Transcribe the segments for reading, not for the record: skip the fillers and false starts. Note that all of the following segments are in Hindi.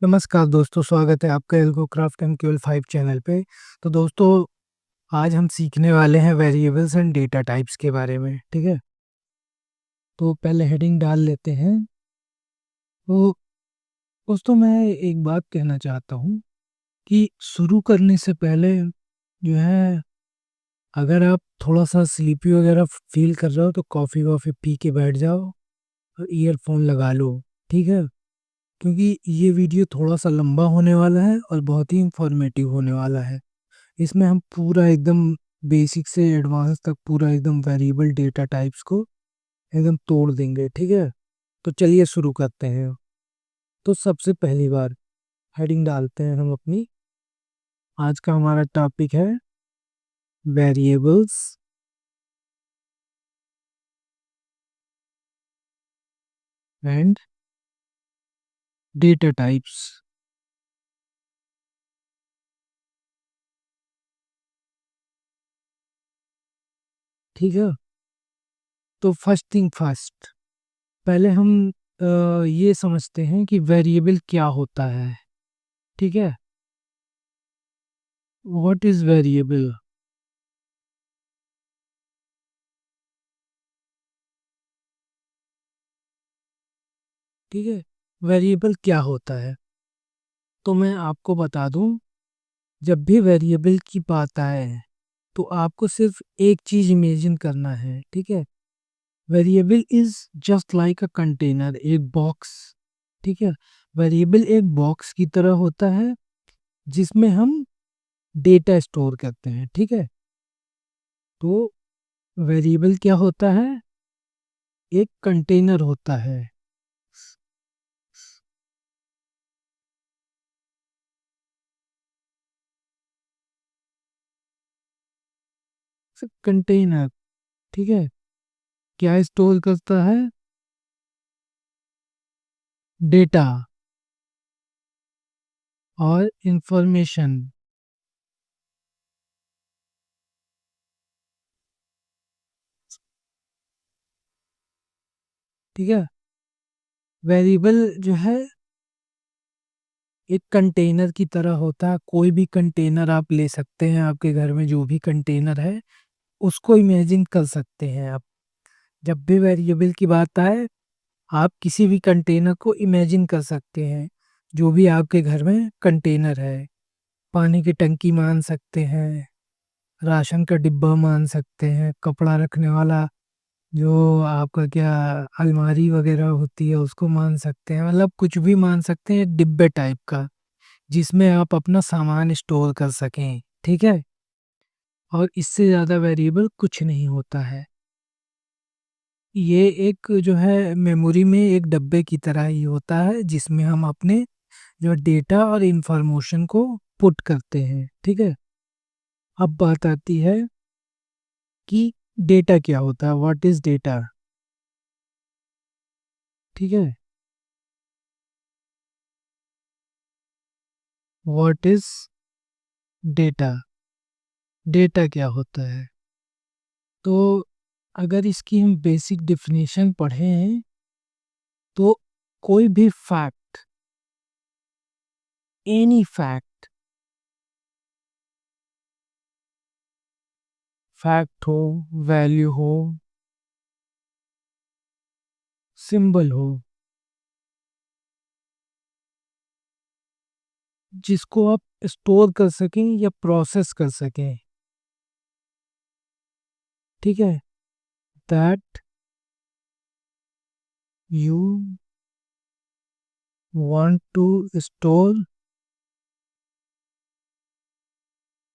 नमस्कार दोस्तों, स्वागत है आपका algo craft and QL 5 channel पे। तो दोस्तों, आज हम सीखने वाले हैं वेरिएबल्स एंड डेटा टाइप्स के बारे में। ठीक है, तो पहले हेडिंग डाल लेते हैं। तो दोस्तों, मैं एक बात कहना चाहता हूँ कि शुरू करने से पहले जो है, अगर आप थोड़ा सा स्लीपी वगैरह फील कर रहे हो तो कॉफ़ी वॉफ़ी पी के बैठ जाओ और ईयरफोन लगा लो। ठीक है, क्योंकि ये वीडियो थोड़ा सा लंबा होने वाला है और बहुत ही इंफॉर्मेटिव होने वाला है। इसमें हम पूरा एकदम बेसिक से एडवांस तक पूरा एकदम वेरिएबल डेटा टाइप्स को एकदम तोड़ देंगे। ठीक है, तो चलिए शुरू करते हैं। तो सबसे पहली बार हेडिंग डालते हैं हम अपनी। आज का हमारा टॉपिक है वेरिएबल्स एंड डेटा टाइप्स। ठीक है, तो फर्स्ट थिंग फर्स्ट, पहले हम ये समझते हैं कि वेरिएबल क्या होता है। ठीक है, व्हाट इज वेरिएबल। ठीक है, वेरिएबल क्या होता है तो मैं आपको बता दूं। जब भी वेरिएबल की बात आए तो आपको सिर्फ एक चीज इमेजिन करना है। ठीक है, variable is just like a container, एक बॉक्स। ठीक है, वेरिएबल एक बॉक्स की तरह होता है जिसमें हम डेटा स्टोर करते हैं। ठीक है, तो वेरिएबल क्या होता है, एक कंटेनर होता है। कंटेनर, ठीक है, क्या स्टोर करता है, डेटा और इंफॉर्मेशन। ठीक है, वेरिएबल जो है एक कंटेनर की तरह होता है। कोई भी कंटेनर आप ले सकते हैं, आपके घर में जो भी कंटेनर है उसको इमेजिन कर सकते हैं आप। जब भी वेरिएबल की बात आए, आप किसी भी कंटेनर को इमेजिन कर सकते हैं, जो भी आपके घर में कंटेनर है। पानी की टंकी मान सकते हैं, राशन का डिब्बा मान सकते हैं, कपड़ा रखने वाला जो आपका क्या अलमारी वगैरह होती है उसको मान सकते हैं। मतलब कुछ भी मान सकते हैं, डिब्बे टाइप का जिसमें आप अपना सामान स्टोर कर सकें। ठीक है, और इससे ज़्यादा वेरिएबल कुछ नहीं होता है। ये एक जो है मेमोरी में एक डब्बे की तरह ही होता है जिसमें हम अपने जो डेटा और इंफॉर्मेशन को पुट करते हैं। ठीक है, अब बात आती है कि डेटा क्या होता है, व्हाट इज डेटा। ठीक है, व्हाट इज डेटा, डेटा क्या होता है। तो अगर इसकी हम बेसिक डेफिनेशन पढ़ें तो कोई भी फैक्ट, एनी फैक्ट, फैक्ट हो, वैल्यू हो, सिंबल हो, जिसको आप स्टोर कर सकें या प्रोसेस कर सकें। ठीक है, that you want to store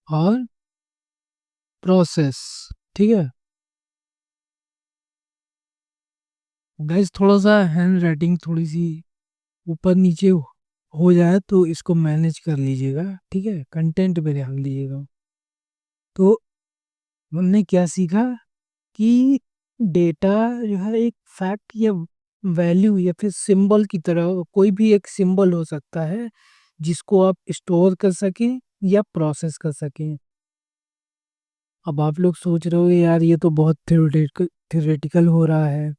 और प्रोसेस। ठीक है गाइस, थोड़ा सा हैंड राइटिंग थोड़ी सी ऊपर नीचे हो जाए तो इसको मैनेज कर लीजिएगा। ठीक है, कंटेंट पे ध्यान दीजिएगा। तो हमने क्या सीखा कि डेटा जो है एक फैक्ट या वैल्यू या फिर सिंबल की तरह, कोई भी एक सिंबल हो सकता है जिसको आप स्टोर कर सकें या प्रोसेस कर सकें। अब आप लोग सोच रहे हो यार ये तो बहुत थ्योरेटिकल हो रहा है।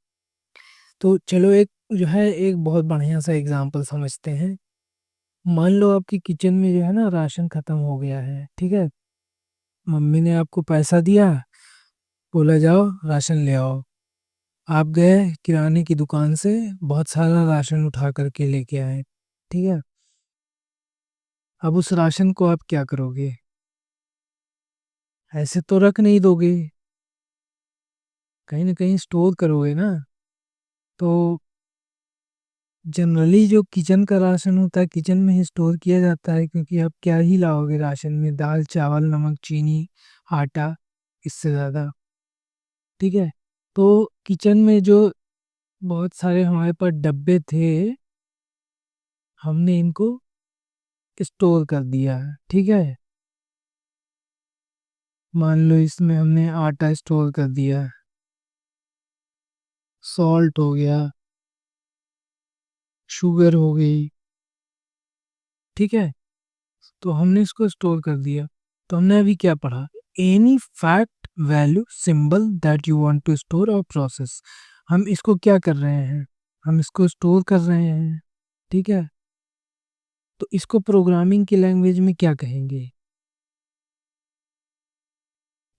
तो चलो एक जो है एक बहुत बढ़िया सा एग्जांपल समझते हैं। मान लो आपकी किचन में जो है ना राशन खत्म हो गया है, ठीक है। मम्मी ने आपको पैसा दिया, बोला जाओ राशन ले आओ। आप गए किराने की दुकान से, बहुत सारा राशन उठा करके लेके आए, ठीक है। अब उस राशन को आप क्या करोगे? ऐसे तो रख नहीं दोगे, कहीं ना कहीं स्टोर करोगे ना। तो जनरली जो किचन का राशन होता है किचन में ही स्टोर किया जाता है, क्योंकि आप क्या ही लाओगे राशन में, दाल चावल नमक चीनी आटा, इससे ज़्यादा, ठीक है। तो किचन में जो बहुत सारे हमारे पास डब्बे थे, हमने इनको स्टोर कर दिया, ठीक है। मान लो इसमें हमने आटा स्टोर कर दिया, सॉल्ट हो गया, शुगर हो गई, ठीक है। तो हमने इसको स्टोर कर दिया। तो हमने अभी क्या पढ़ा? Any fact value symbol that you want to store और प्रोसेस। हम इसको क्या कर रहे हैं? हम इसको स्टोर कर रहे हैं, ठीक है। तो इसको प्रोग्रामिंग की लैंग्वेज में क्या कहेंगे?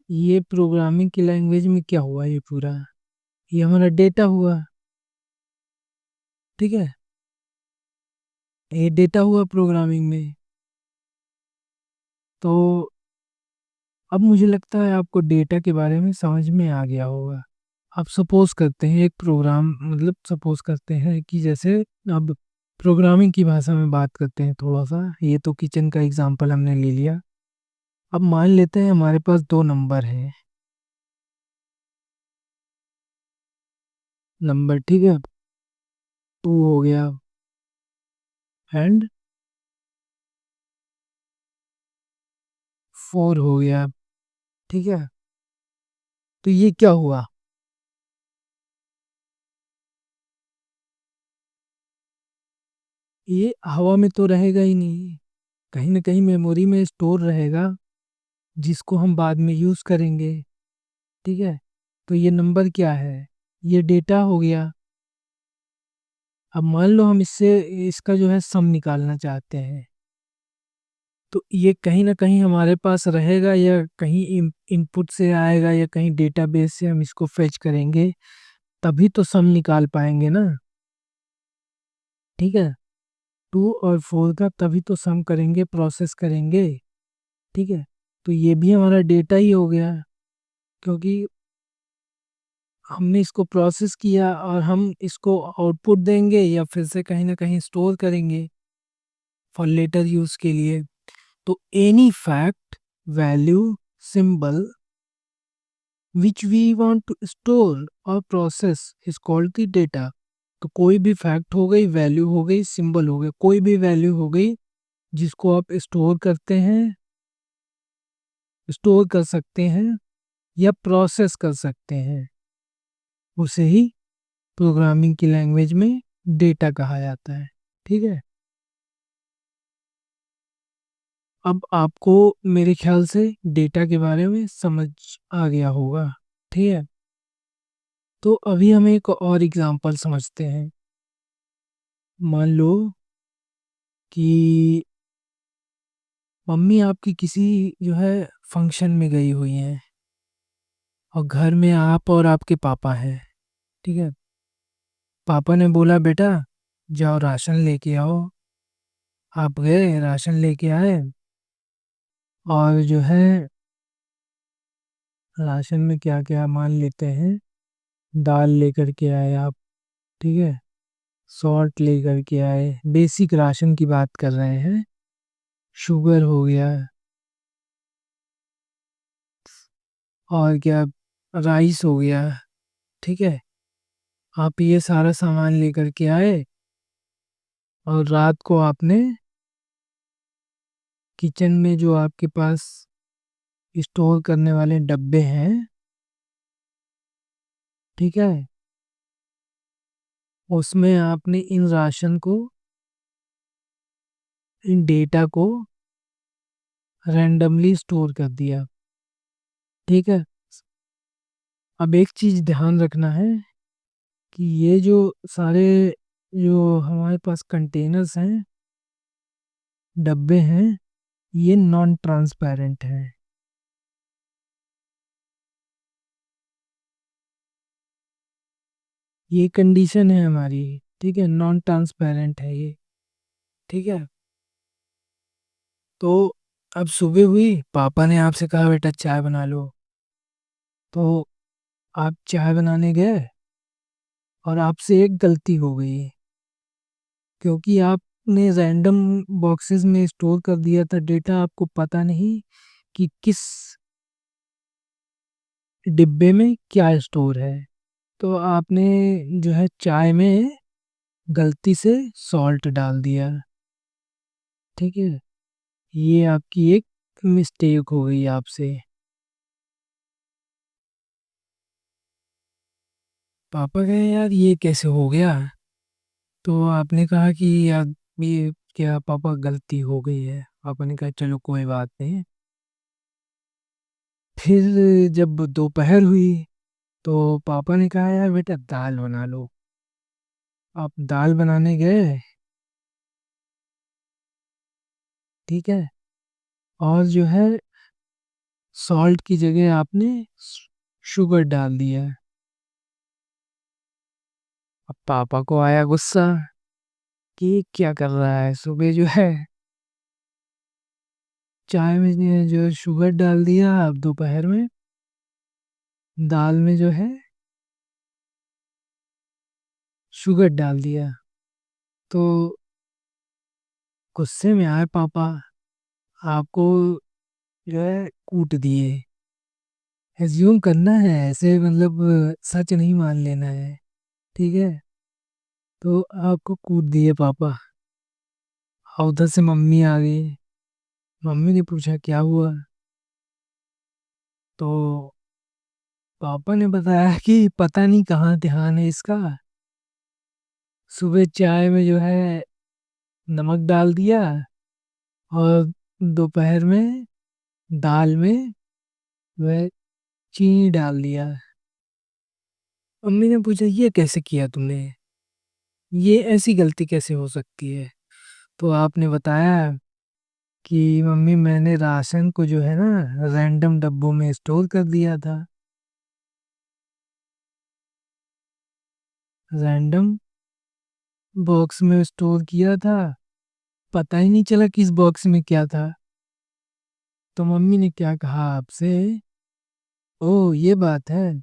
ये प्रोग्रामिंग की लैंग्वेज में क्या हुआ? ये पूरा ये हमारा डेटा हुआ, ठीक है। ये डेटा हुआ प्रोग्रामिंग में। तो अब मुझे लगता है आपको डेटा के बारे में समझ में आ गया होगा। अब सपोज करते हैं एक प्रोग्राम, मतलब सपोज करते हैं कि जैसे, अब प्रोग्रामिंग की भाषा में बात करते हैं थोड़ा सा। ये तो किचन का एग्जांपल हमने ले लिया। अब मान लेते हैं हमारे पास दो नंबर हैं, नंबर, ठीक है। 2 हो गया एंड 4 हो गया, ठीक है। तो ये क्या हुआ? ये हवा में तो रहेगा ही नहीं, कहीं ना कहीं मेमोरी में स्टोर रहेगा, जिसको हम बाद में यूज करेंगे, ठीक है। तो ये नंबर क्या है? ये डेटा हो गया। अब मान लो हम इससे इसका जो है सम निकालना चाहते हैं, तो ये कहीं ना कहीं हमारे पास रहेगा, या कहीं इनपुट से आएगा, या कहीं डेटाबेस से हम इसको फेच करेंगे, तभी तो सम निकाल पाएंगे ना, ठीक है। 2 और 4 का तभी तो सम करेंगे, प्रोसेस करेंगे, ठीक है। तो ये भी हमारा डेटा ही हो गया, क्योंकि हमने इसको प्रोसेस किया और हम इसको आउटपुट देंगे, या फिर से कहीं ना कहीं स्टोर करेंगे फॉर लेटर यूज के लिए। तो any fact value symbol which we want to store और process is called the data. तो कोई भी फैक्ट हो गई, वैल्यू हो गई, सिंबल हो गया, कोई भी वैल्यू हो गई जिसको आप स्टोर करते हैं, स्टोर कर सकते हैं या प्रोसेस कर सकते हैं, उसे ही प्रोग्रामिंग की लैंग्वेज में डेटा कहा जाता है, ठीक है। अब आपको मेरे ख्याल से डेटा के बारे में समझ आ गया होगा, ठीक है। तो अभी हम एक और एग्जांपल समझते हैं। मान लो कि मम्मी आपकी किसी जो है फंक्शन में गई हुई हैं, और घर में आप और आपके पापा हैं, ठीक है। पापा ने बोला बेटा जाओ राशन लेके आओ। आप गए राशन लेके आए, और जो है राशन में क्या क्या मान लेते हैं, दाल लेकर के आए आप, ठीक है। सॉल्ट लेकर के आए, बेसिक राशन की बात कर रहे हैं। शुगर हो गया, और क्या, राइस हो गया, ठीक है। आप ये सारा सामान लेकर के आए, और रात को आपने किचन में जो आपके पास स्टोर करने वाले डब्बे हैं, ठीक है, उसमें आपने इन राशन को, इन डेटा को रैंडमली स्टोर कर दिया, ठीक है। अब एक चीज ध्यान रखना है कि ये जो सारे जो हमारे पास कंटेनर्स हैं, डब्बे हैं ये नॉन ट्रांसपेरेंट हैं। ये कंडीशन है हमारी, ठीक है, नॉन ट्रांसपेरेंट है ये, ठीक है। तो अब सुबह हुई, पापा ने आपसे कहा बेटा चाय बना लो। तो आप चाय बनाने गए और आपसे एक गलती हो गई, क्योंकि आपने रैंडम बॉक्सेस में स्टोर कर दिया था डेटा, आपको पता नहीं कि किस डिब्बे में क्या स्टोर है। तो आपने जो है चाय में गलती से सॉल्ट डाल दिया, ठीक है। ये आपकी एक मिस्टेक हो गई आपसे। पापा कहे यार ये कैसे हो गया। तो आपने कहा कि यार ये क्या पापा गलती हो गई है। पापा ने कहा चलो कोई बात नहीं। फिर जब दोपहर हुई तो पापा ने कहा यार बेटा दाल बना लो। आप दाल बनाने गए, ठीक है, और जो है सॉल्ट की जगह आपने शुगर डाल दिया। अब पापा को आया गुस्सा कि क्या कर रहा है, सुबह जो है चाय में जो शुगर डाल दिया, अब दोपहर में दाल में जो है शुगर डाल दिया। तो गुस्से में आए पापा, आपको जो है कूट दिए। एज्यूम करना है ऐसे, मतलब सच नहीं मान लेना है, ठीक है। तो आपको कूट दिए पापा। और उधर से मम्मी आ गई। मम्मी ने पूछा क्या हुआ। तो पापा ने बताया कि पता नहीं कहाँ ध्यान है इसका, सुबह चाय में जो है नमक डाल दिया और दोपहर में दाल में वह चीनी डाल दिया। मम्मी ने पूछा ये कैसे किया तुमने, ये ऐसी गलती कैसे हो सकती है। तो आपने बताया कि मम्मी मैंने राशन को जो है ना रैंडम डब्बों में स्टोर कर दिया था। रैंडम बॉक्स में स्टोर किया था, पता ही नहीं चला किस बॉक्स में क्या था। तो मम्मी ने क्या कहा आपसे, ओ ये बात है,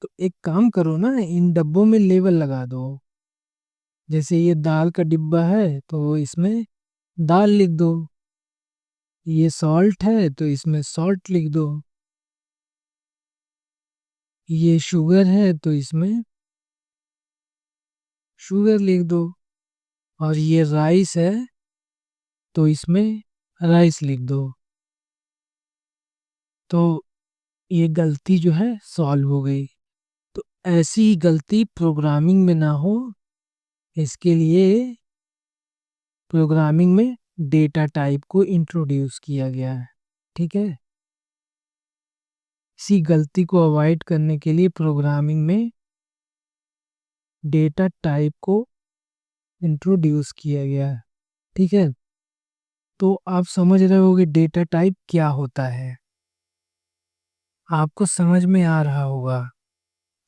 तो एक काम करो ना इन डब्बों में लेबल लगा दो। जैसे ये दाल का डिब्बा है तो इसमें दाल लिख दो, ये सॉल्ट है तो इसमें सॉल्ट लिख दो, ये शुगर है तो इसमें शुगर लिख दो, और ये राइस है तो इसमें राइस लिख दो। तो ये गलती जो है सॉल्व हो गई। तो ऐसी गलती प्रोग्रामिंग में ना हो, इसके लिए प्रोग्रामिंग में डेटा टाइप को इंट्रोड्यूस किया गया है, ठीक है। इसी गलती को अवॉइड करने के लिए प्रोग्रामिंग में डेटा टाइप को इंट्रोड्यूस किया गया है, ठीक है। तो आप समझ रहे होगे डेटा टाइप क्या होता है, आपको समझ में आ रहा होगा।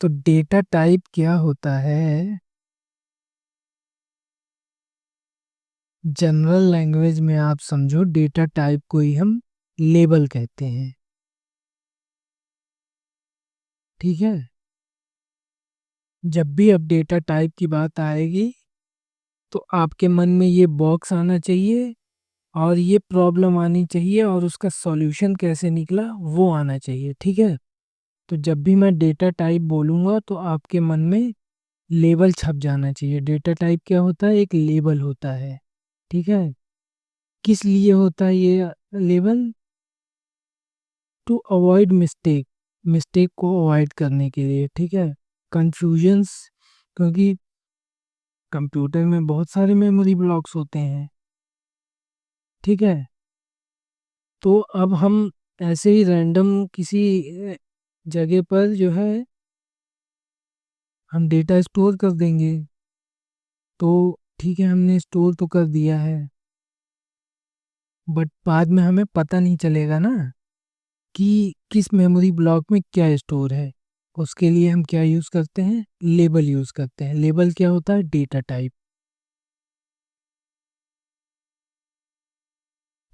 तो डेटा टाइप क्या होता है, जनरल लैंग्वेज में आप समझो डेटा टाइप को ही हम लेबल कहते हैं, ठीक है। जब भी अब डेटा टाइप की बात आएगी तो आपके मन में ये बॉक्स आना चाहिए और ये प्रॉब्लम आनी चाहिए और उसका सॉल्यूशन कैसे निकला वो आना चाहिए, ठीक है। तो जब भी मैं डेटा टाइप बोलूंगा तो आपके मन में लेबल छप जाना चाहिए। डेटा टाइप क्या होता है, एक लेबल होता है, ठीक है। किस लिए होता है ये label, to avoid mistake, mistake को अवॉइड करने के लिए, ठीक है, कंफ्यूजन्स। क्योंकि कंप्यूटर में बहुत सारे मेमोरी ब्लॉक्स होते हैं, ठीक है। तो अब हम ऐसे ही रैंडम किसी जगह पर जो है हम डेटा स्टोर कर देंगे। तो ठीक है हमने स्टोर तो कर दिया है, बट बाद में हमें पता नहीं चलेगा ना कि किस मेमोरी ब्लॉक में क्या स्टोर है। उसके लिए हम क्या यूज़ करते हैं, लेबल यूज़ करते हैं। लेबल क्या होता है, डेटा टाइप।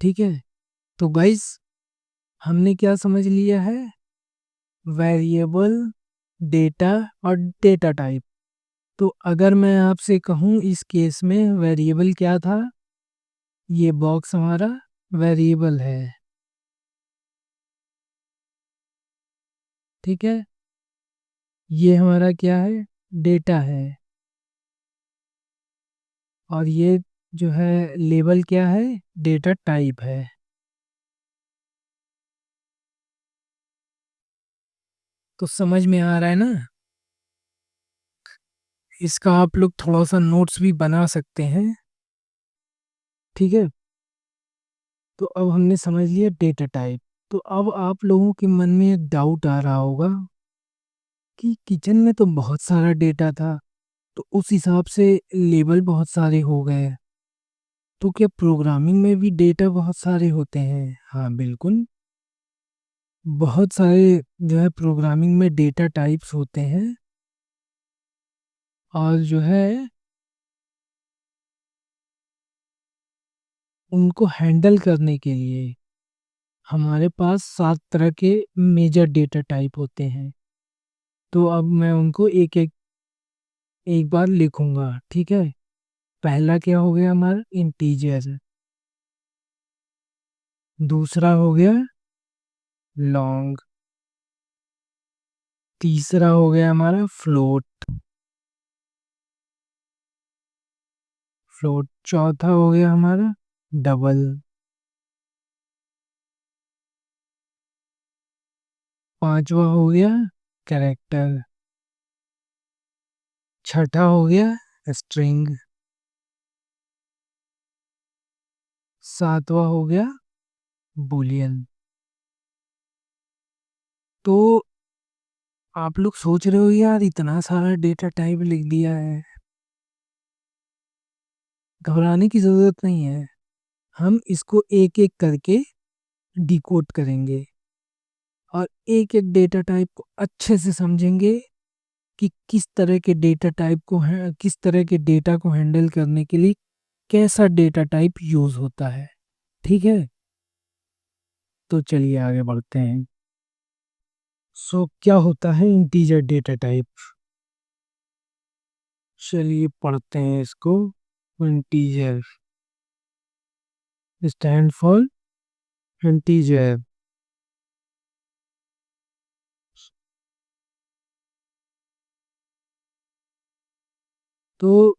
ठीक है, तो गाइस हमने क्या समझ लिया है, वेरिएबल, डेटा और डेटा टाइप। तो अगर मैं आपसे कहूँ इस केस में वेरिएबल क्या था, ये बॉक्स हमारा वेरिएबल है। ठीक है, ये हमारा क्या है, डेटा है। और ये जो है लेबल क्या है, डेटा टाइप है। तो समझ में आ रहा है ना। इसका आप लोग थोड़ा सा नोट्स भी बना सकते हैं। ठीक है, तो अब हमने समझ लिया डेटा टाइप। तो अब आप लोगों के मन में एक डाउट आ रहा होगा कि किचन में तो बहुत सारा डेटा था, तो उस हिसाब से लेबल बहुत सारे हो गए, तो क्या प्रोग्रामिंग में भी डेटा बहुत सारे होते हैं? हाँ बिल्कुल, बहुत सारे जो है प्रोग्रामिंग में डेटा टाइप्स होते हैं। और जो है उनको हैंडल करने के लिए हमारे पास 7 तरह के मेजर डेटा टाइप होते हैं। तो अब मैं उनको एक एक एक बार लिखूंगा। ठीक है, पहला क्या हो गया हमारा, इंटीजर। दूसरा हो गया लॉन्ग। तीसरा हो गया हमारा फ्लोट। फ्लोट चौथा हो गया हमारा डबल। पांचवा हो गया कैरेक्टर। छठा हो गया स्ट्रिंग। सातवां हो गया बुलियन। तो आप लोग सोच रहे हो यार इतना सारा डेटा टाइप लिख दिया है, घबराने की जरूरत नहीं है। हम इसको एक एक करके डिकोड करेंगे और एक एक डेटा टाइप को अच्छे से समझेंगे कि किस तरह के डेटा टाइप को है, किस तरह के डेटा को हैंडल करने के लिए कैसा डेटा टाइप यूज होता है। ठीक है, तो चलिए आगे बढ़ते हैं। सो क्या होता है इंटीजर डेटा टाइप, चलिए पढ़ते हैं इसको। Integer stand for integer. तो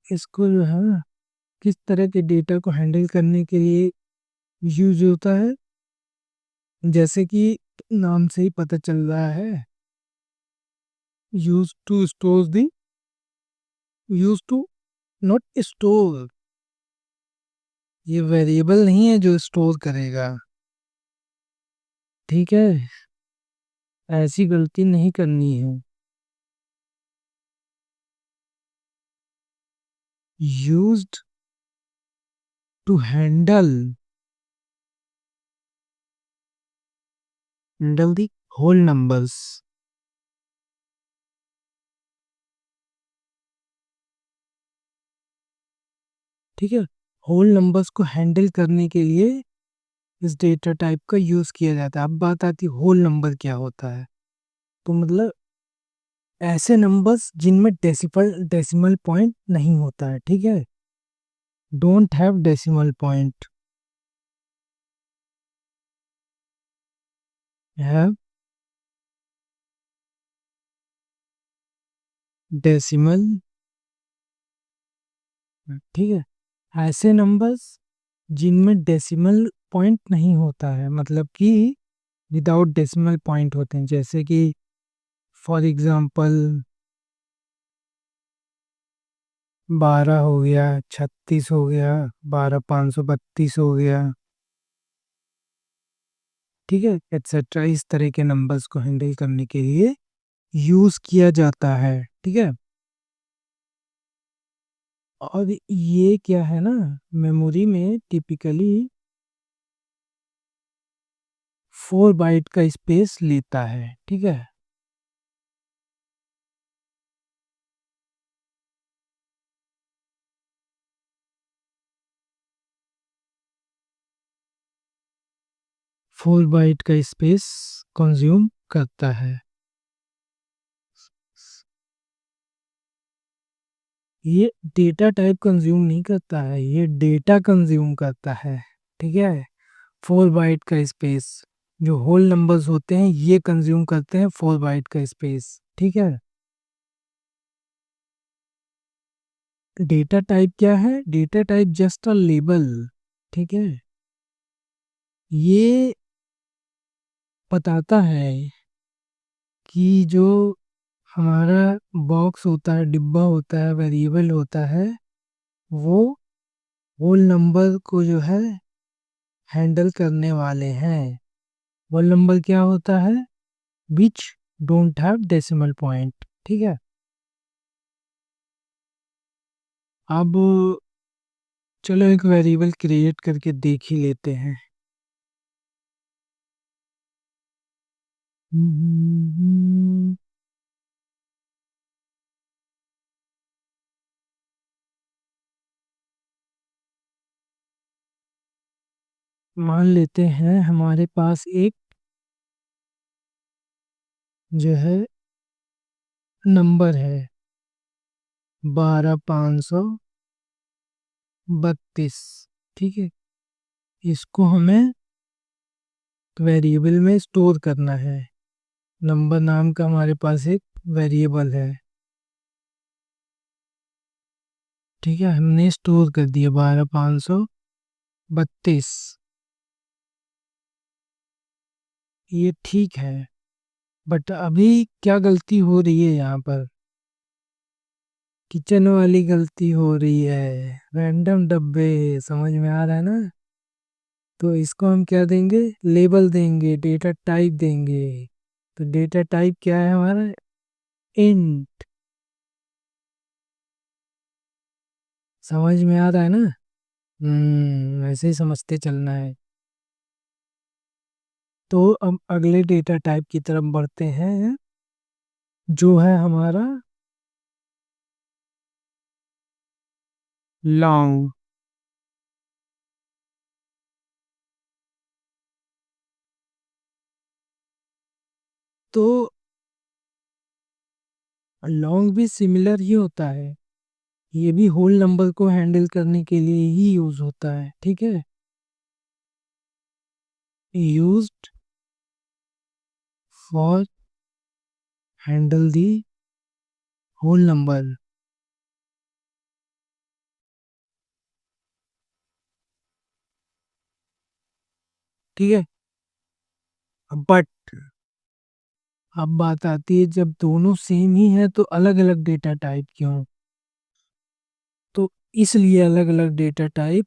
इसको जो है ना, किस तरह के डेटा को हैंडल करने के लिए यूज होता है, जैसे कि नाम से ही पता चल रहा है, use to store the, use to not store. ये वेरिएबल नहीं है जो स्टोर करेगा। ठीक है, ऐसी गलती नहीं करनी है। Used to handle the whole numbers. ठीक है, होल नंबर्स को हैंडल करने के लिए इस डेटा टाइप का यूज किया जाता है। अब बात आती है होल नंबर क्या होता है। तो मतलब ऐसे नंबर्स जिनमें डेसिमल पॉइंट नहीं होता है। ठीक है, don't have decimal point, have decimal. ठीक है, ऐसे नंबर्स जिनमें डेसिमल पॉइंट नहीं होता है, मतलब कि विदाउट डेसिमल पॉइंट होते हैं, जैसे कि फॉर एग्जांपल 12 हो गया, 36 हो गया, 12,532 हो गया। ठीक है, एक्सेट्रा इस तरह के नंबर्स को हैंडल करने के लिए यूज किया जाता है। ठीक है, और ये क्या है ना, मेमोरी में टिपिकली 4 बाइट का स्पेस लेता है, ठीक है। 4 बाइट का स्पेस कंज्यूम करता है। ये डेटा टाइप कंज्यूम नहीं करता है, ये डेटा कंज्यूम करता है, ठीक है। 4 बाइट का स्पेस, जो होल नंबर्स होते हैं ये कंज्यूम करते हैं 4 बाइट का स्पेस, ठीक है। डेटा टाइप क्या है? Data type just a label, ठीक है। ये बताता है कि जो हमारा बॉक्स होता है, डिब्बा होता है, वेरिएबल होता है, वो होल नंबर को जो है हैंडल करने वाले हैं। होल नंबर क्या होता है? Which don't have decimal point, ठीक है। अब चलो एक वेरिएबल क्रिएट करके देख ही लेते हैं। मान लेते हैं हमारे पास एक जो है नंबर है 12532, ठीक है। इसको हमें वेरिएबल में स्टोर करना है। नंबर नाम का हमारे पास एक वेरिएबल है, ठीक है। हमने स्टोर कर दिया 12532, ये ठीक है। बट अभी क्या गलती हो रही है यहाँ पर? किचन वाली गलती हो रही है, रैंडम डब्बे। समझ में आ रहा है ना? तो इसको हम क्या देंगे? लेबल देंगे, डेटा टाइप देंगे। तो डेटा टाइप क्या है हमारा? इंट। समझ में आ रहा है ना? ऐसे ही समझते चलना है। तो अब अगले डेटा टाइप की तरफ बढ़ते हैं, जो है हमारा लॉन्ग। तो लॉन्ग भी सिमिलर ही होता है, ये भी होल नंबर को हैंडल करने के लिए ही यूज होता है, ठीक है। Used for handle the whole number, ठीक है। बट अब बात आती है, जब दोनों सेम ही है तो अलग अलग डेटा टाइप क्यों? तो इसलिए अलग अलग डेटा टाइप,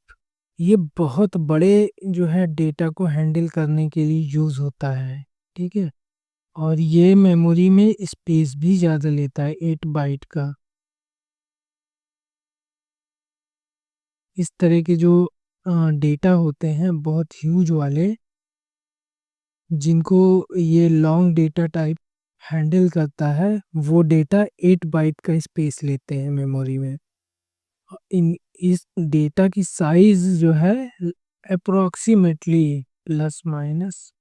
ये बहुत बड़े जो है डेटा को हैंडल करने के लिए यूज होता है, ठीक है। और ये मेमोरी में स्पेस भी ज़्यादा लेता है, 8 बाइट का। इस तरह के जो डेटा होते हैं बहुत ह्यूज वाले, जिनको ये लॉन्ग डेटा टाइप हैंडल करता है, वो डेटा 8 बाइट का स्पेस लेते हैं मेमोरी में। इन इस डेटा की साइज जो है अप्रोक्सीमेटली प्लस माइनस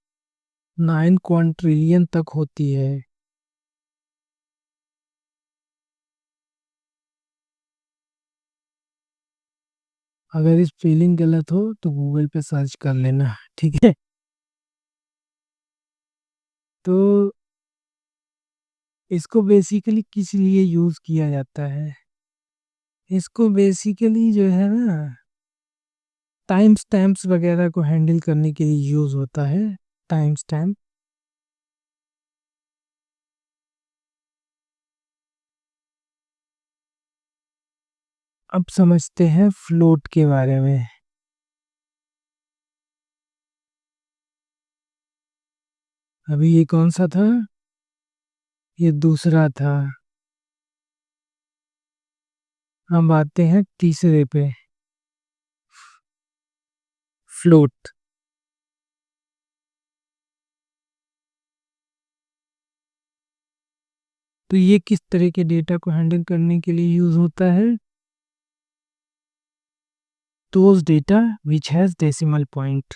9 क्वांट्रिलियन तक होती है। अगर इस स्पेलिंग गलत हो तो गूगल पे सर्च कर लेना, ठीक है। तो इसको बेसिकली किस लिए यूज किया जाता है? इसको बेसिकली जो है ना, टाइम स्टैम्प्स वगैरह को हैंडल करने के लिए यूज होता है। Time stamp. अब समझते हैं फ्लोट के बारे में। अभी ये कौन सा था? ये दूसरा था। अब आते हैं तीसरे पे, फ्लोट। तो ये किस तरह के डेटा को हैंडल करने के लिए यूज होता है? Those data which has decimal point.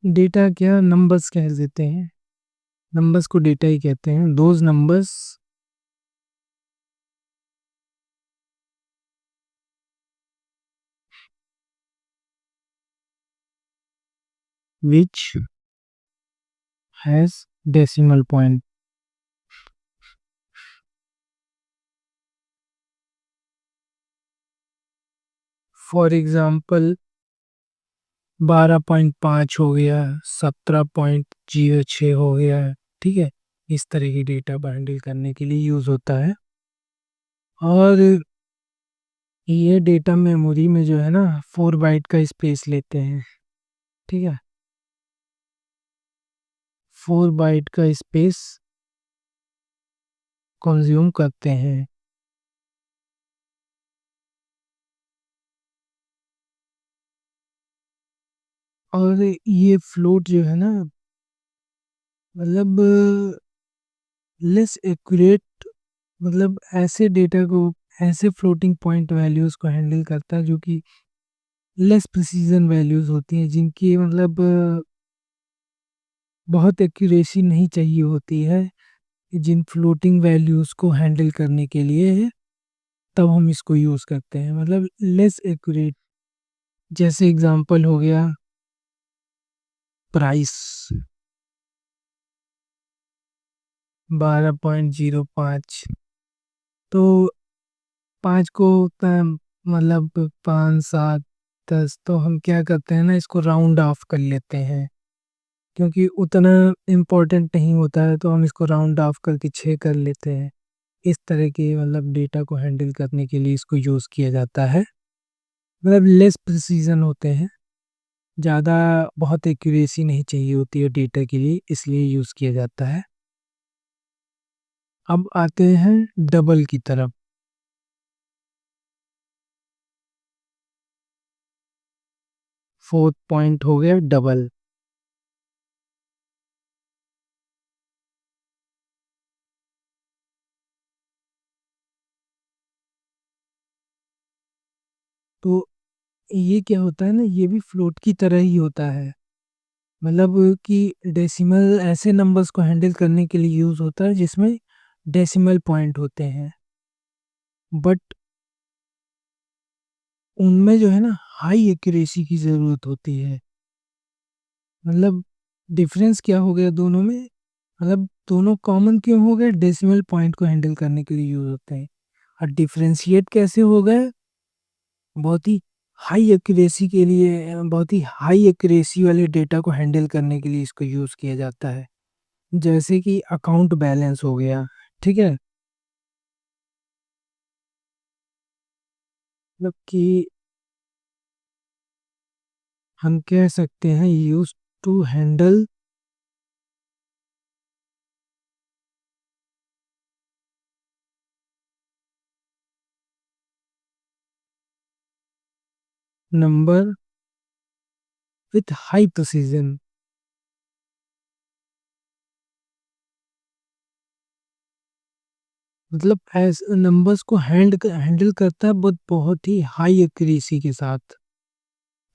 Data क्या, नंबर्स कह देते हैं, नंबर्स को डेटा ही कहते हैं। Those numbers which has decimal point. For example 12.5 हो गया, 17.06 हो गया, ठीक है। इस तरह की डेटा हैंडल करने के लिए यूज होता है। और ये डेटा मेमोरी में जो है ना 4 बाइट का स्पेस लेते हैं, ठीक है। 4 बाइट का स्पेस कंज्यूम करते हैं। और ये फ्लोट जो है ना, मतलब लेस एक्यूरेट, मतलब ऐसे डेटा को, ऐसे फ्लोटिंग पॉइंट वैल्यूज को हैंडल करता है जो कि लेस प्रिसीजन वैल्यूज होती हैं, जिनकी मतलब बहुत एक्यूरेसी नहीं चाहिए होती है जिन फ्लोटिंग वैल्यूज को हैंडल करने के लिए। तब हम इसको यूज करते हैं, मतलब लेस एक्यूरेट। जैसे एग्जांपल हो गया प्राइस 12.05। तो 5 को मतलब 5, 7, 10, तो हम क्या करते हैं ना, इसको राउंड ऑफ कर लेते हैं, क्योंकि उतना इम्पोर्टेंट नहीं होता है, तो हम इसको राउंड ऑफ करके 6 कर लेते हैं। इस तरह के मतलब डेटा को हैंडल करने के लिए इसको यूज़ किया जाता है। मतलब लेस प्रिसीजन होते हैं, ज़्यादा बहुत एक्यूरेसी नहीं चाहिए होती है डेटा के लिए, इसलिए यूज़ किया जाता है। अब आते हैं डबल की तरफ। फोर्थ पॉइंट हो गया डबल। तो ये क्या होता है ना, ये भी फ्लोट की तरह ही होता है। मतलब कि डेसिमल ऐसे नंबर्स को हैंडल करने के लिए यूज़ होता है जिसमें डेसिमल पॉइंट होते हैं, बट उनमें जो है ना हाई एक्यूरेसी की ज़रूरत होती है। मतलब डिफरेंस क्या हो गया दोनों में, मतलब दोनों कॉमन क्यों हो गए, डेसिमल पॉइंट को हैंडल करने के लिए यूज़ होते हैं। और डिफरेंशिएट कैसे हो गए, बहुत ही हाई एक्यूरेसी के लिए, बहुत ही हाई एक्यूरेसी वाले डेटा को हैंडल करने के लिए इसको यूज़ किया जाता है। जैसे कि अकाउंट बैलेंस हो गया, ठीक है। मतलब कि हम कह सकते हैं use to handle number with high precision. मतलब ऐस नंबर्स को हैंडल करता है बट बहुत ही हाई एक्यूरेसी के साथ,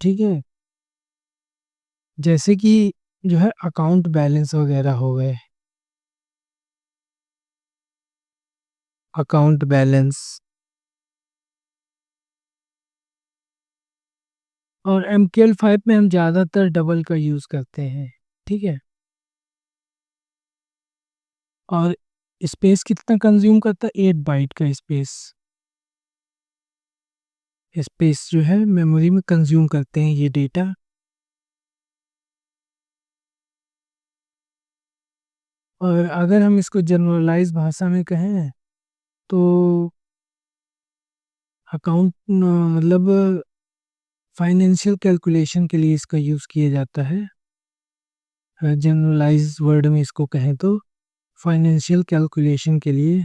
ठीक है। जैसे कि जो है अकाउंट बैलेंस वगैरह हो गए, अकाउंट बैलेंस। और MQL5 में हम ज़्यादातर डबल का यूज़ करते हैं, ठीक है। और स्पेस कितना कंज्यूम करता है, 8 बाइट का स्पेस, स्पेस जो है मेमोरी में कंज्यूम करते हैं ये डेटा। और अगर हम इसको जनरलाइज भाषा में कहें तो अकाउंट मतलब फाइनेंशियल कैलकुलेशन के लिए इसका यूज़ किया जाता है, जनरलाइज वर्ड में इसको कहें तो। फाइनेंशियल कैलकुलेशन के लिए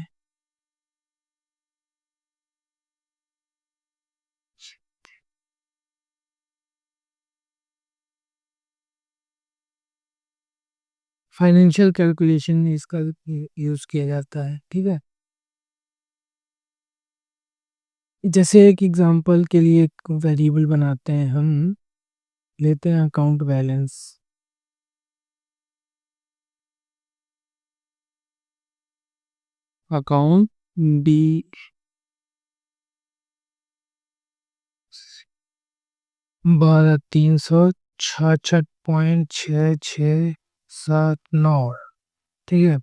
इसका यूज किया जाता है। ठीक है, जैसे एक एग्जांपल के लिए एक वेरिएबल बनाते हैं हम, लेते हैं अकाउंट बैलेंस। Account B 12,366.6679। ठीक है,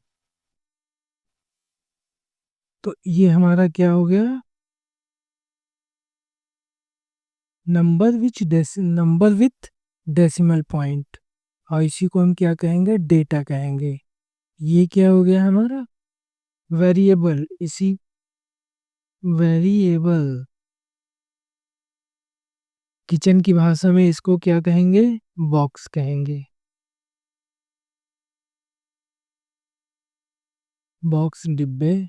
तो ये हमारा क्या हो गया, नंबर विथ डेसिमल पॉइंट, और इसी को हम क्या कहेंगे, डेटा कहेंगे। ये क्या हो गया हमारा, वेरिएबल। इसी वेरिएबल किचन की भाषा में इसको क्या कहेंगे, बॉक्स कहेंगे। बॉक्स, डिब्बे।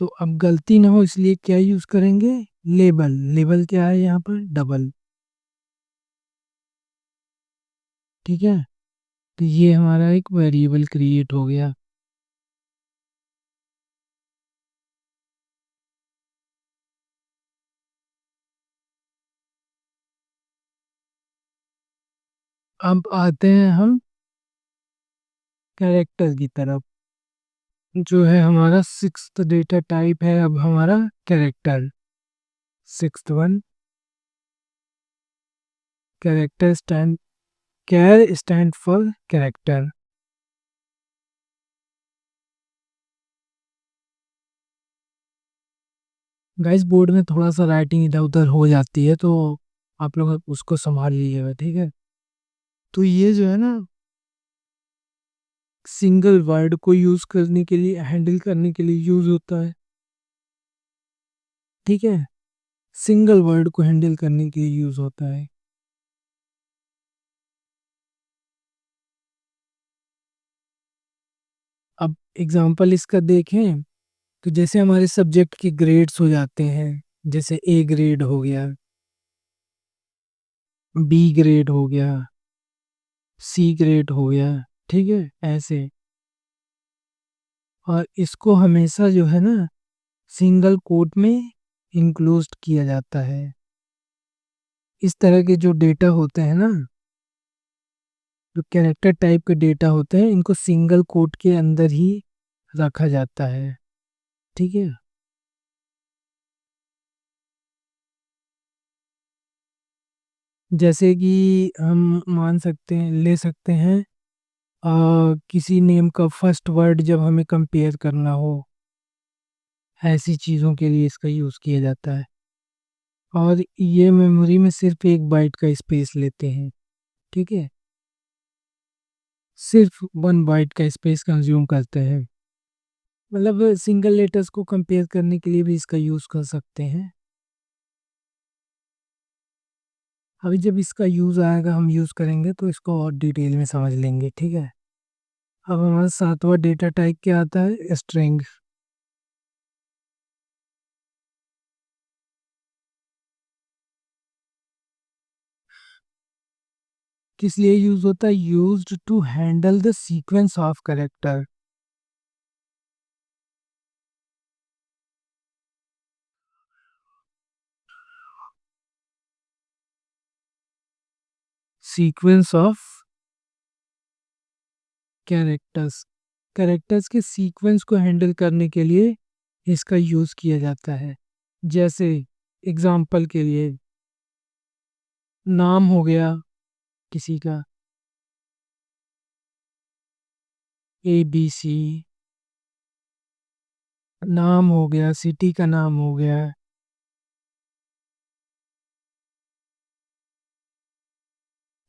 तो अब गलती ना हो इसलिए क्या यूज करेंगे, लेबल। लेबल क्या है यहाँ पर, डबल। ठीक है, तो ये हमारा एक वेरिएबल क्रिएट हो गया। अब आते हैं हम कैरेक्टर की तरफ, जो है हमारा सिक्स्थ डेटा टाइप है अब हमारा character. Sixth one, character stand, char stand for character. Guys board में थोड़ा सा राइटिंग इधर उधर हो जाती है, तो आप लोग उसको संभाल लीजिएगा। ठीक है, तो ये जो है ना, सिंगल वर्ड को यूज करने के लिए, हैंडल करने के लिए यूज होता है। ठीक है, सिंगल वर्ड को हैंडल करने के लिए यूज होता है। अब एग्जांपल इसका देखें, तो जैसे हमारे सब्जेक्ट के ग्रेड्स हो जाते हैं, जैसे ए ग्रेड हो गया, बी ग्रेड हो गया, सी ग्रेड हो गया। ठीक है, ऐसे। और इसको हमेशा जो है ना, सिंगल कोट में इंक्लूड किया जाता है। इस तरह के जो डेटा होते हैं ना, जो कैरेक्टर टाइप के डेटा होते हैं, इनको सिंगल कोट के अंदर ही रखा जाता है। ठीक है, जैसे कि हम मान सकते हैं, ले सकते हैं किसी नेम का फर्स्ट वर्ड जब हमें कंपेयर करना हो, ऐसी चीज़ों के लिए इसका यूज़ किया जाता है। और ये मेमोरी में सिर्फ 1 बाइट का स्पेस लेते हैं। ठीक है, सिर्फ 1 बाइट का स्पेस कंज्यूम करते हैं। मतलब सिंगल लेटर्स को कंपेयर करने के लिए भी इसका यूज़ कर सकते हैं। अभी जब इसका यूज़ आएगा, हम यूज़ करेंगे तो इसको और डिटेल में समझ लेंगे। ठीक है, अब हमारा सातवां डेटा टाइप क्या आता है, स्ट्रिंग। किस लिए यूज होता है, used to handle the sequence of character. Sequence of characters, characters के सीक्वेंस को हैंडल करने के लिए इसका यूज किया जाता है। जैसे एग्जाम्पल के लिए, नाम हो गया किसी का, ABC, नाम हो गया, सिटी का नाम हो गया।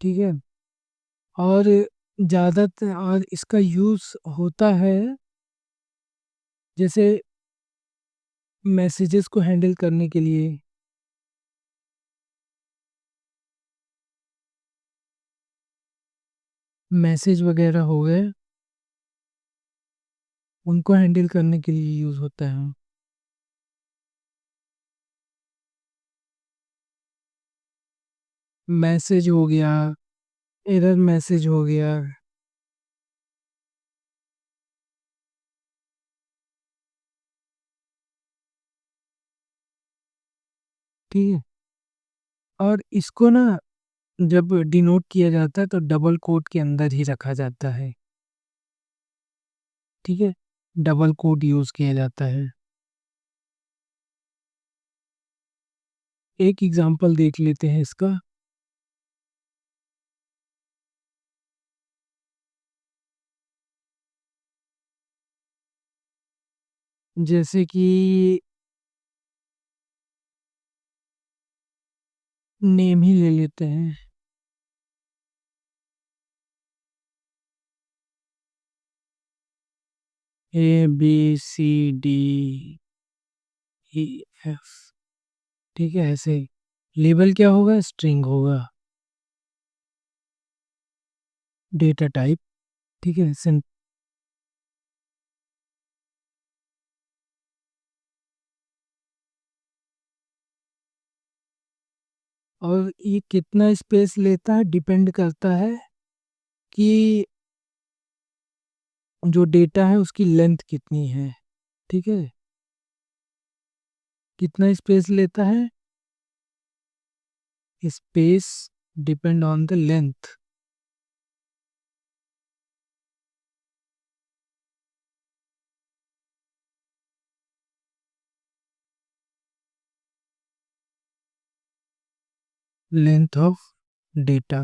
ठीक है, और ज़्यादातर और इसका यूज होता है जैसे मैसेजेस को हैंडल करने के लिए, मैसेज वगैरह हो गए, उनको हैंडल करने के लिए यूज होता है। मैसेज हो गया, एरर मैसेज हो गया। ठीक है। और इसको ना जब डिनोट किया जाता है तो डबल कोट के अंदर ही रखा जाता है। ठीक है, डबल कोट यूज किया जाता है। एक एग्जांपल देख लेते हैं इसका। जैसे कि नेम ही ले लेते हैं। A B C D E F. ठीक है, ऐसे लेबल क्या होगा, स्ट्रिंग होगा। Data type. ठीक है, और ये कितना स्पेस लेता है डिपेंड करता है कि जो डेटा है उसकी लेंथ कितनी है। ठीक है, कितना स्पेस लेता है, space depend on the length. Length of data,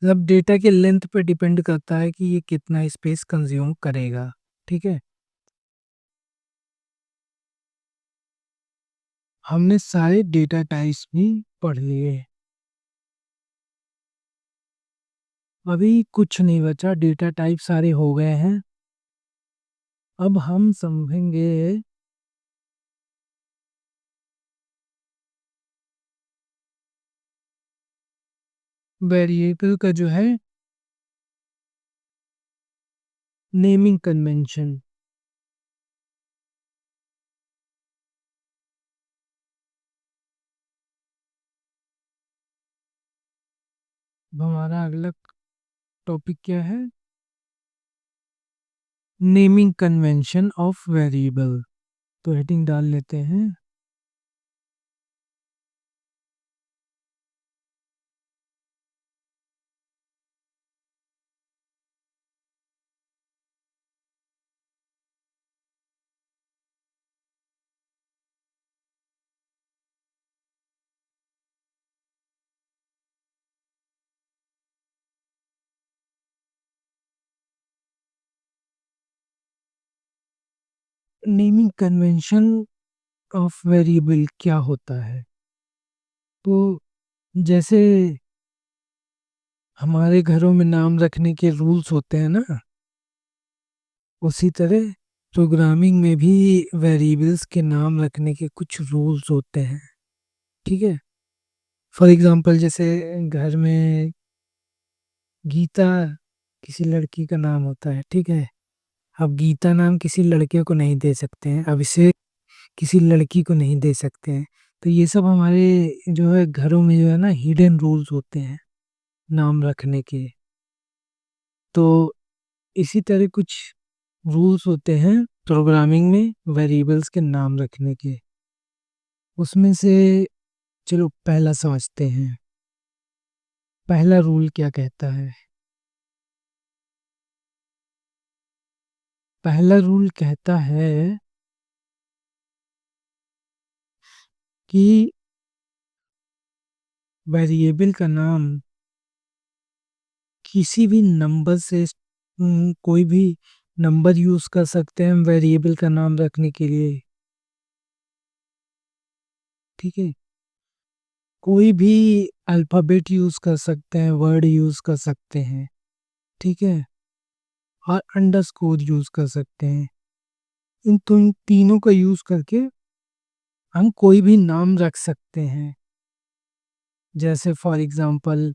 मतलब डेटा के लेंथ पे डिपेंड करता है कि ये कितना स्पेस कंज्यूम करेगा। ठीक है, हमने सारे डेटा टाइप्स भी पढ़ लिए। अभी कुछ नहीं बचा, डेटा टाइप सारे हो गए हैं। अब हम समझेंगे वेरिएबल का जो है नेमिंग कन्वेंशन। अब हमारा अगला टॉपिक क्या है, नेमिंग कन्वेंशन ऑफ वेरिएबल। तो हेडिंग डाल लेते हैं। नेमिंग कन्वेंशन ऑफ वेरिएबल क्या होता है, तो जैसे हमारे घरों में नाम रखने के रूल्स होते हैं ना, उसी तरह प्रोग्रामिंग में भी वेरिएबल्स के नाम रखने के कुछ रूल्स होते हैं। ठीक है, फॉर एग्जांपल जैसे घर में गीता किसी लड़की का नाम होता है। ठीक है, अब गीता नाम किसी लड़के को नहीं दे सकते हैं, अब इसे किसी लड़की को नहीं दे सकते हैं। तो ये सब हमारे जो है घरों में जो है ना हिडन रूल्स होते हैं नाम रखने के। तो इसी तरह कुछ रूल्स होते हैं प्रोग्रामिंग में वेरिएबल्स के नाम रखने के। उसमें से चलो पहला समझते हैं। पहला रूल क्या कहता है, पहला रूल कहता है कि वेरिएबल का नाम किसी भी नंबर से कोई भी नंबर यूज कर सकते हैं हम वेरिएबल का नाम रखने के लिए। ठीक है, कोई भी अल्फाबेट यूज कर सकते हैं, वर्ड यूज कर सकते हैं। ठीक है, और अंडरस्कोर यूज कर सकते हैं। इन तीनों का यूज करके हम कोई भी नाम रख सकते हैं। जैसे for example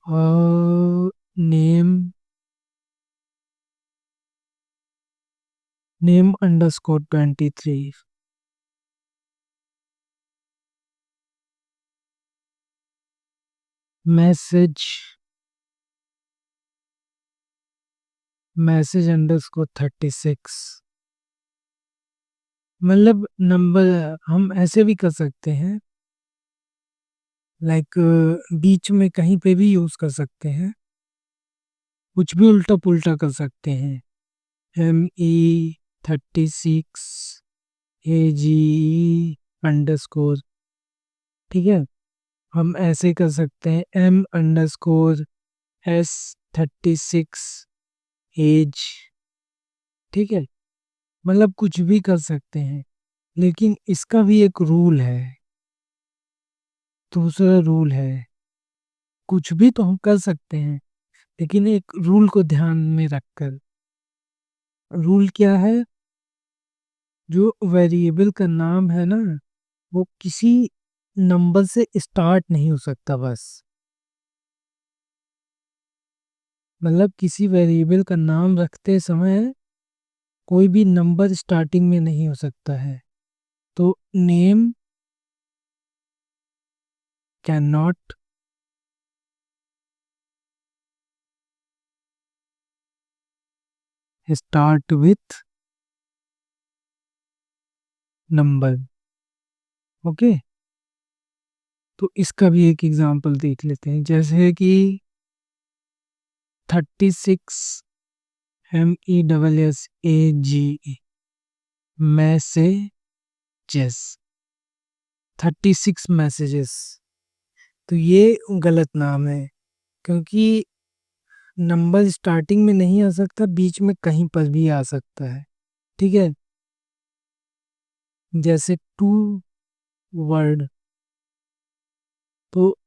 name name underscore 23, message message underscore 36। मतलब नंबर हम ऐसे भी कर सकते हैं, लाइक बीच में कहीं पे भी यूज कर सकते हैं, कुछ भी उल्टा पुल्टा कर सकते हैं। ME36 AGE ठीक है। हम ऐसे कर सकते हैं M_S36 एज। ठीक है, मतलब कुछ भी कर सकते हैं, लेकिन इसका भी एक रूल है। दूसरा रूल है, कुछ भी तो हम कर सकते हैं, लेकिन एक रूल को ध्यान में रखकर। रूल क्या है? जो वेरिएबल का नाम है ना, वो किसी नंबर से स्टार्ट नहीं हो सकता बस। मतलब किसी वेरिएबल का नाम रखते समय कोई भी नंबर स्टार्टिंग में नहीं हो सकता है। तो name can not start with number. Okay, तो इसका भी एक एग्जांपल देख लेते हैं, जैसे कि 36 MESSAGE मैसेजेस, 36 मैसेजेस। तो ये गलत नाम है, क्योंकि नंबर स्टार्टिंग में नहीं आ सकता, बीच में कहीं पर भी आ सकता है। ठीक है, जैसे टू वर्ड, तो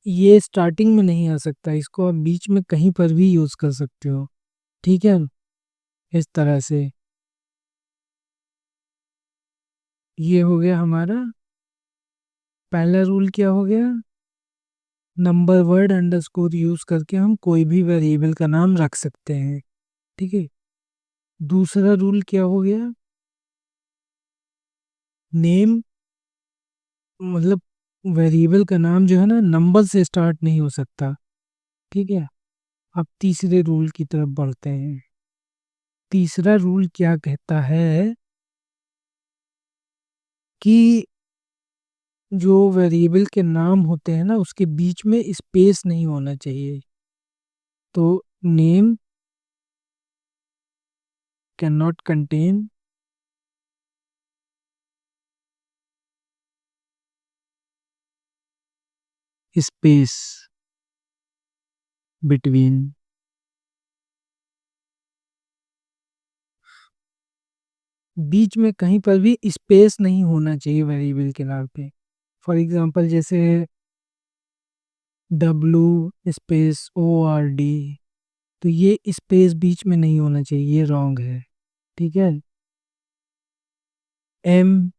ये स्टार्टिंग में नहीं आ सकता, इसको आप बीच में कहीं पर भी यूज कर सकते हो। ठीक है, इस तरह से ये हो गया हमारा पहला रूल। क्या हो गया? नंबर वर्ड अंडरस्कोर यूज करके हम कोई भी वेरिएबल का नाम रख सकते हैं। ठीक है, दूसरा रूल क्या हो गया? नेम, मतलब वेरिएबल का नाम जो है ना, नंबर से स्टार्ट नहीं हो सकता। ठीक है, अब तीसरे रूल की तरफ बढ़ते हैं। तीसरा रूल क्या कहता है कि जो वेरिएबल के नाम होते हैं ना, उसके बीच में स्पेस नहीं होना चाहिए। तो name can not contain space between. बीच में कहीं पर भी स्पेस नहीं होना चाहिए वेरिएबल के नाम पे। फॉर एग्जांपल जैसे WSORD, तो ये स्पेस बीच में नहीं होना चाहिए, ये रॉन्ग है। ठीक है, M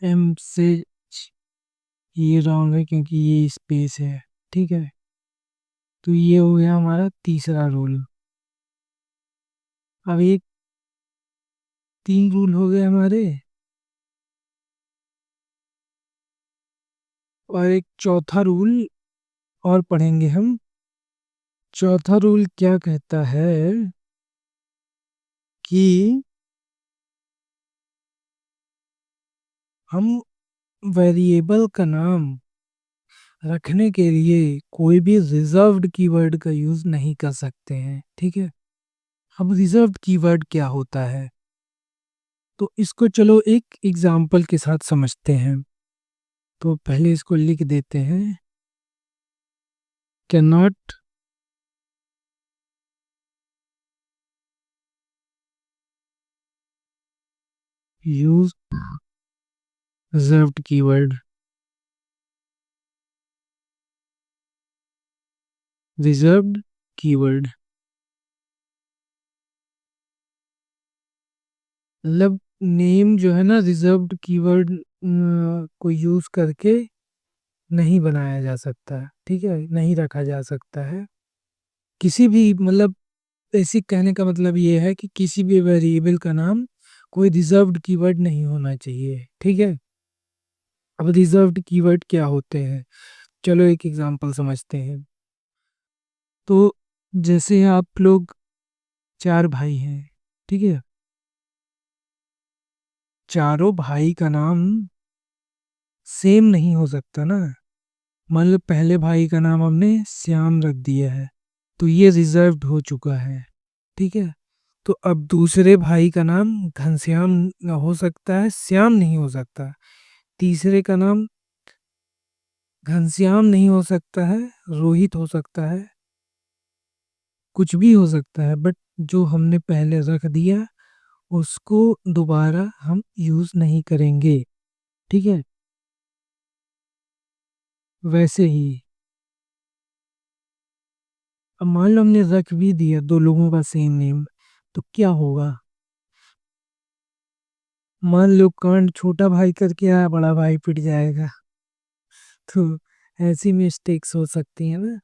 M से ये रॉन्ग है, क्योंकि ये स्पेस है। ठीक है, तो ये हो गया हमारा तीसरा रूल। अब एक तीन रूल हो गए हमारे, और एक चौथा रूल और पढ़ेंगे हम। चौथा रूल क्या कहता है कि हम वेरिएबल का नाम रखने के लिए कोई भी रिजर्व्ड कीवर्ड का यूज नहीं कर सकते हैं। ठीक है, अब रिजर्व्ड कीवर्ड क्या होता है, तो इसको चलो एक एग्जाम्पल के साथ समझते हैं। तो पहले इसको लिख देते हैं। Can not use reserved keyword. Reserved keyword मतलब नेम जो है ना, रिजर्व्ड कीवर्ड को यूज करके नहीं बनाया जा सकता, ठीक है, नहीं रखा जा सकता है। किसी भी मतलब बेसिक कहने का मतलब ये है कि किसी भी वेरिएबल का नाम कोई रिजर्व्ड कीवर्ड नहीं होना चाहिए, ठीक है। अब रिजर्व्ड कीवर्ड क्या होते हैं, चलो एक एग्जांपल समझते हैं। तो जैसे आप लोग चार भाई हैं, ठीक है, चारों भाई का नाम सेम नहीं हो सकता ना। मान लो पहले भाई का नाम हमने श्याम रख दिया है, तो ये रिजर्व्ड हो चुका है, ठीक है। तो अब दूसरे भाई का नाम घनश्याम हो सकता है, श्याम नहीं हो सकता। तीसरे का नाम घनश्याम नहीं हो सकता है, रोहित हो सकता है, कुछ भी हो सकता है, बट जो हमने पहले रख दिया उसको दोबारा हम यूज नहीं करेंगे, ठीक है। वैसे ही अब मान लो हमने रख भी दिया दो लोगों का सेम नेम, तो क्या होगा। मान लो कांड छोटा भाई करके आया, बड़ा भाई पिट जाएगा। तो ऐसी मिस्टेक्स हो सकती है ना।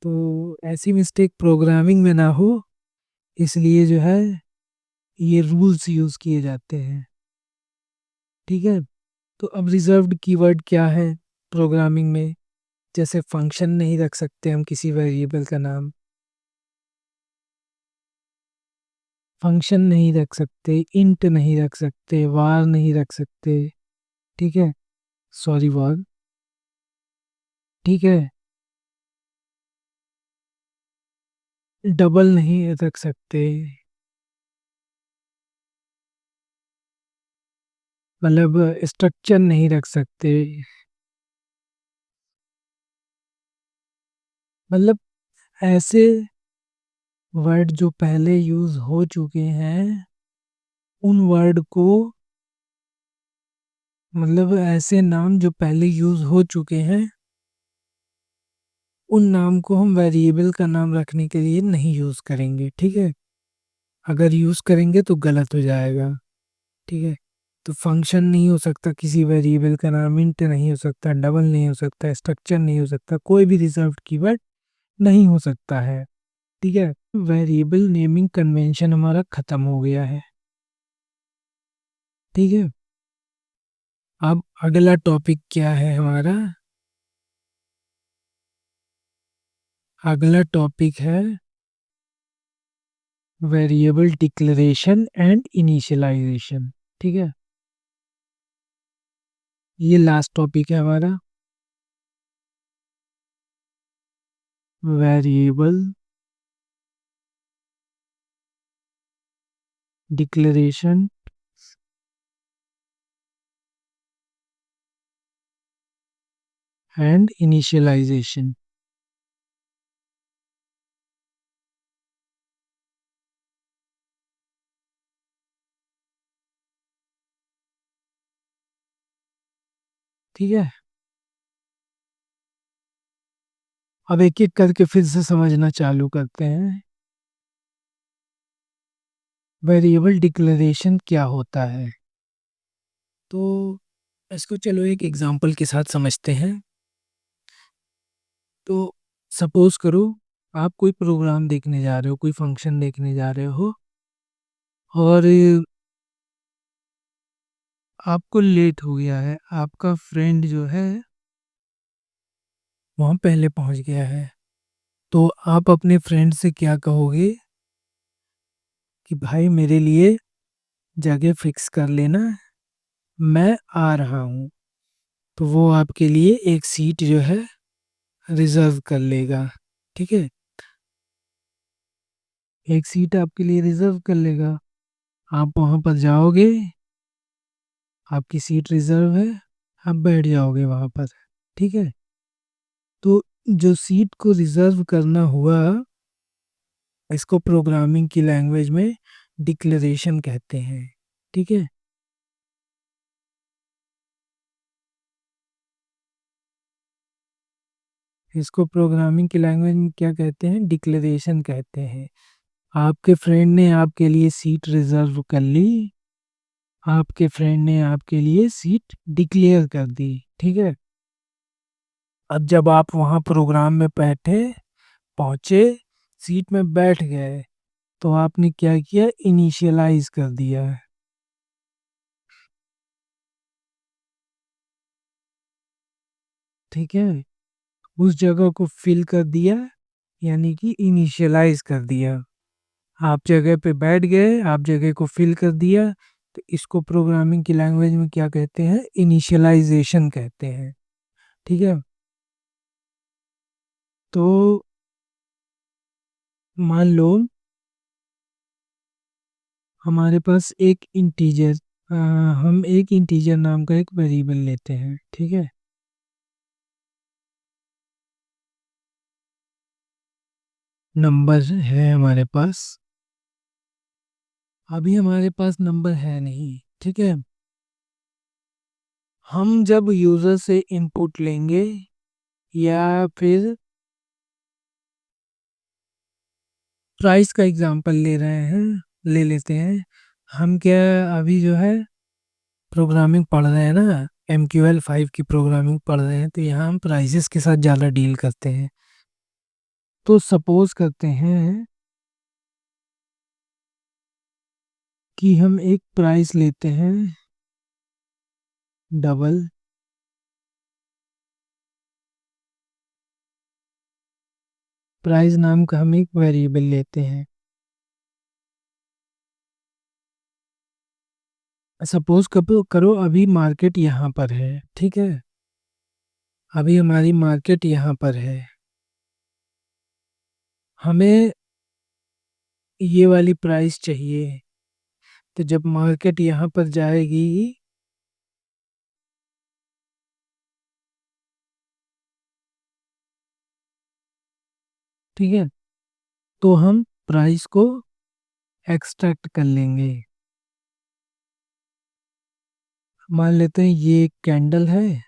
तो ऐसी मिस्टेक प्रोग्रामिंग में ना हो, इसलिए जो है ये रूल्स यूज किए जाते हैं, ठीक है। तो अब रिजर्व्ड कीवर्ड क्या है प्रोग्रामिंग में, जैसे फंक्शन नहीं रख सकते हम किसी वेरिएबल का नाम, फंक्शन नहीं रख सकते, इंट नहीं रख सकते, वार नहीं रख सकते, ठीक है, सॉरी वार, ठीक है, डबल नहीं रख सकते, मतलब स्ट्रक्चर नहीं रख सकते, मतलब ऐसे वर्ड जो पहले यूज हो चुके हैं उन वर्ड को, मतलब ऐसे नाम जो पहले यूज हो चुके हैं उन नाम को हम वेरिएबल का नाम रखने के लिए नहीं यूज करेंगे, ठीक है। अगर यूज करेंगे तो गलत हो जाएगा, ठीक है। तो फंक्शन नहीं हो सकता किसी वेरिएबल का नाम, इंट नहीं हो सकता, डबल नहीं हो सकता, स्ट्रक्चर नहीं हो सकता, कोई भी रिजर्व्ड कीवर्ड नहीं हो सकता है, ठीक है। वेरिएबल नेमिंग कन्वेंशन हमारा खत्म हो गया है, ठीक है। अब अगला टॉपिक क्या है हमारा, अगला टॉपिक है वेरिएबल डिक्लेरेशन एंड इनिशियलाइजेशन, ठीक है। ये लास्ट टॉपिक है हमारा, वेरिएबल डिक्लेरेशन एंड इनिशियलाइजेशन, ठीक है। अब एक एक करके फिर से समझना चालू करते हैं। वेरिएबल डिक्लेरेशन क्या होता है, तो इसको चलो एक एग्जांपल के साथ समझते हैं। तो सपोज करो आप कोई प्रोग्राम देखने जा रहे हो, कोई फंक्शन देखने जा रहे हो, और आपको लेट हो गया है, आपका फ्रेंड जो है वहाँ पहले पहुँच गया है। तो आप अपने फ्रेंड से क्या कहोगे कि भाई मेरे लिए जगह फिक्स कर लेना, मैं आ रहा हूँ। तो वो आपके लिए एक सीट जो है रिजर्व कर लेगा, ठीक है, एक सीट आपके लिए रिजर्व कर लेगा। आप वहां पर जाओगे, आपकी सीट रिजर्व है, आप बैठ जाओगे वहां पर, ठीक है। तो जो सीट को रिजर्व करना हुआ, इसको प्रोग्रामिंग की लैंग्वेज में डिक्लेरेशन कहते हैं, ठीक है। इसको प्रोग्रामिंग की लैंग्वेज में क्या कहते हैं, डिक्लेरेशन कहते हैं। आपके फ्रेंड ने आपके लिए सीट रिजर्व कर ली, आपके फ्रेंड ने आपके लिए सीट डिक्लेयर कर दी, ठीक है। अब जब आप वहाँ प्रोग्राम में पहुँचे, सीट में बैठ गए, तो आपने क्या किया, इनिशियलाइज कर दिया। ठीक है, उस जगह को फिल कर दिया, यानी कि इनिशियलाइज कर दिया। आप जगह पे बैठ गए, आप जगह को फिल कर दिया, तो इसको प्रोग्रामिंग की लैंग्वेज में क्या कहते हैं, इनिशियलाइजेशन कहते हैं। ठीक है, तो मान लो हमारे पास एक इंटीजर, हम एक इंटीजर नाम का एक वेरिएबल लेते हैं। ठीक है, नंबर है हमारे पास, अभी हमारे पास नंबर है नहीं। ठीक है, हम जब यूजर से इनपुट लेंगे या फिर प्राइस का एग्जांपल ले रहे हैं, ले लेते हैं, हम क्या अभी जो है प्रोग्रामिंग पढ़ रहे हैं ना, MQL 5 की प्रोग्रामिंग पढ़ रहे हैं, तो यहाँ हम प्राइसेस के साथ ज़्यादा डील करते हैं। तो सपोज करते हैं कि हम एक प्राइस लेते हैं डबल, प्राइस नाम का हम एक वेरिएबल लेते हैं। सपोज करो अभी मार्केट यहाँ पर है। ठीक है, अभी हमारी मार्केट यहाँ पर है, हमें ये वाली प्राइस चाहिए। तो जब मार्केट यहाँ पर जाएगी, ठीक है, तो हम प्राइस को एक्सट्रैक्ट कर लेंगे। मान लेते हैं ये एक कैंडल है।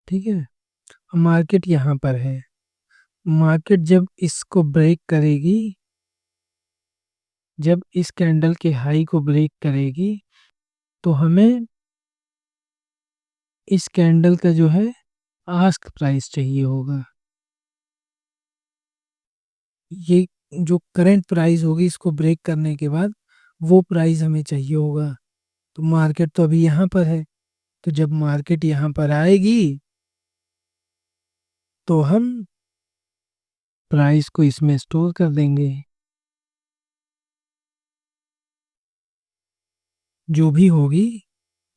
ठीक है, मार्केट यहाँ पर है, मार्केट जब इसको ब्रेक करेगी, जब इस कैंडल के हाई को ब्रेक करेगी, तो हमें इस कैंडल का जो है आस्क प्राइस चाहिए होगा। ये जो करंट प्राइस होगी इसको ब्रेक करने के बाद, वो प्राइस हमें चाहिए होगा। तो मार्केट तो अभी यहाँ पर है, तो जब मार्केट यहाँ पर आएगी, तो हम प्राइस को इसमें स्टोर कर देंगे। जो भी होगी,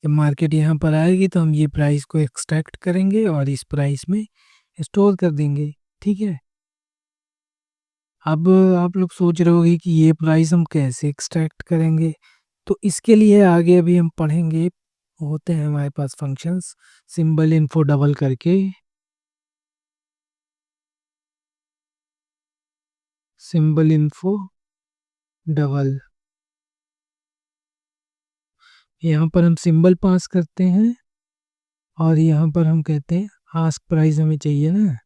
जब मार्केट यहाँ पर आएगी तो हम ये प्राइस को एक्सट्रैक्ट करेंगे और इस प्राइस में स्टोर कर देंगे। ठीक है, अब आप लोग सोच रहे होगे कि ये प्राइस हम कैसे एक्सट्रैक्ट करेंगे, तो इसके लिए आगे अभी हम पढ़ेंगे। होते हैं हमारे पास फंक्शंस, सिंबल इन्फो डबल करके, सिंबल इन्फो डबल, यहाँ पर हम सिंबल पास करते हैं और यहाँ पर हम कहते हैं आस्क प्राइस हमें चाहिए ना,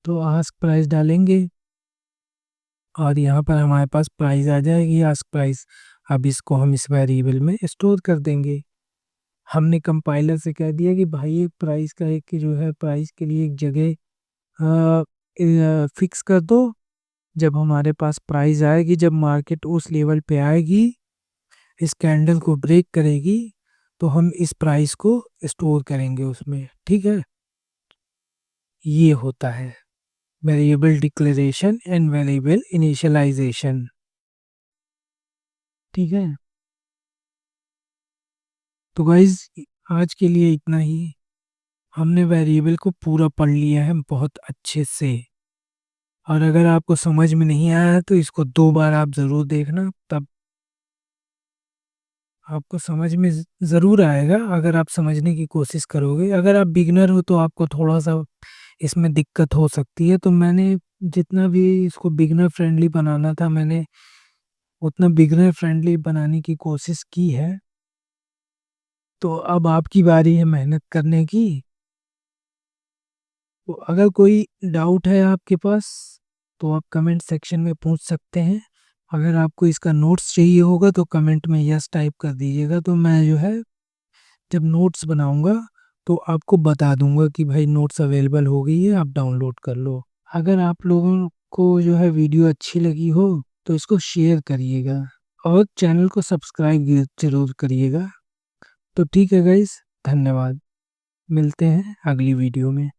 तो आस्क प्राइस डालेंगे और यहाँ पर हमारे पास प्राइस आ जाएगी, आस्क प्राइस। अब इसको हम इस वेरिएबल में स्टोर कर देंगे। हमने कंपाइलर से कह दिया कि भाई एक प्राइस का एक जो है प्राइस के लिए एक जगह फिक्स कर दो। जब हमारे पास प्राइस आएगी, जब मार्केट उस लेवल पे आएगी, इस कैंडल को ब्रेक करेगी, तो हम इस प्राइस को स्टोर करेंगे उसमें। ठीक है, ये होता है variable declaration and variable initialization. ठीक है, तो गाइज आज के लिए इतना ही। हमने वेरिएबल को पूरा पढ़ लिया है बहुत अच्छे से, और अगर आपको समझ में नहीं आया है तो इसको 2 बार आप ज़रूर देखना, तब आपको समझ में ज़रूर आएगा। अगर आप समझने की कोशिश करोगे, अगर आप बिगनर हो तो आपको थोड़ा सा इसमें दिक्कत हो सकती है, तो मैंने जितना भी इसको बिगनर फ्रेंडली बनाना था, मैंने उतना बिगनर फ्रेंडली बनाने की कोशिश की है। तो अब आपकी बारी है मेहनत करने की। तो अगर कोई डाउट है आपके पास, तो आप कमेंट सेक्शन में पूछ सकते हैं। अगर आपको इसका नोट्स चाहिए होगा तो कमेंट में यस टाइप कर दीजिएगा, तो मैं जो है जब नोट्स बनाऊंगा तो आपको बता दूँगा कि भाई नोट्स अवेलेबल हो गई है, आप डाउनलोड कर लो। अगर आप लोगों को जो है वीडियो अच्छी लगी हो, तो इसको शेयर करिएगा और चैनल को सब्सक्राइब ज़रूर करिएगा। तो ठीक है गाइस, धन्यवाद। मिलते हैं अगली वीडियो में।